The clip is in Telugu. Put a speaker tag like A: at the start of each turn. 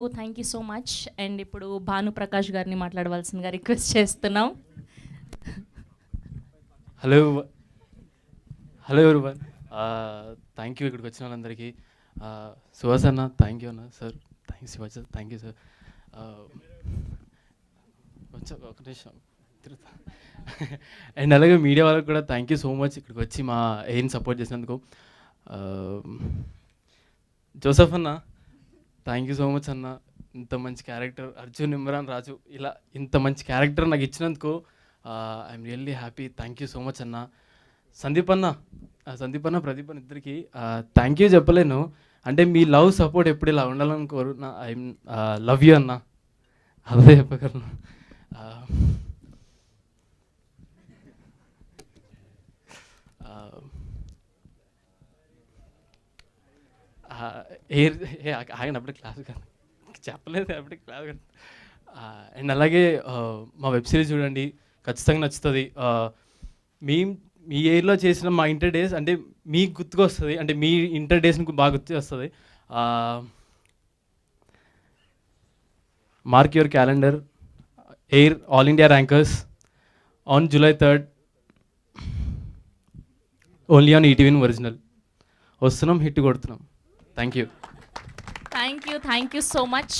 A: Thank you so much. And ఇప్పుడు భానుప్రకాష్ గారిని మాట్లాడవలసిందిగా రిక్వెస్ట్ చేస్తున్నాం.
B: Hello hello everyone, thank you ఇక్కడికి వచ్చిన వాళ్ళందరికీ. సుహాస్ అన్న థ్యాంక్ యూ అన్న. Sir thank Shivaji sir thank you sir. కొంచెం ఒక నిమిషం తిరుగుతా. అండ్ అలాగే మీడియా వాళ్ళకి కూడా థ్యాంక్ యూ సో మచ్ ఇక్కడికి వచ్చి మా ఎయిన్ సపోర్ట్ చేసినందుకు. జోసఫ్ అన్న థ్యాంక్ యూ సో మచ్ అన్న. ఇంత మంచి క్యారెక్టర్ అర్జున్, ఇమ్రాన్, రాజు ఇలా ఇంత మంచి క్యారెక్టర్ నాకు ఇచ్చినందుకు I'm really happy. Thank you so much అన్న. సందీప్ అన్న ప్రదీప్ అన్న ఇద్దరికి థ్యాంక్ యూ చెప్పలేను. అంటే మీ లవ్ సపోర్ట్ ఎప్పుడు ఇలా ఉండాలనుకోరు. నా ఐ లవ్ యూ అన్న, అదే చెప్పగలను. ఆగినప్పుడు క్లాస్ కాదు చెప్పలేదు అప్పుడు క్లాస్ కాదు. అండ్ అలాగే మా వెబ్ సిరీస్ చూడండి, ఖచ్చితంగా నచ్చుతుంది. మీ ఏరియాలో చేసిన మా ఇంటర్ డేస్ అంటే మీకు గుర్తుకు వస్తుంది, అంటే మీ ఇంటర్ డేస్ని బాగా గుర్తు వస్తుంది. Mark your calendar, air all India rankers on July 3rd, only on ETV original. వస్తున్నాం, హిట్ కొడుతున్నాం. Thank you
A: so much.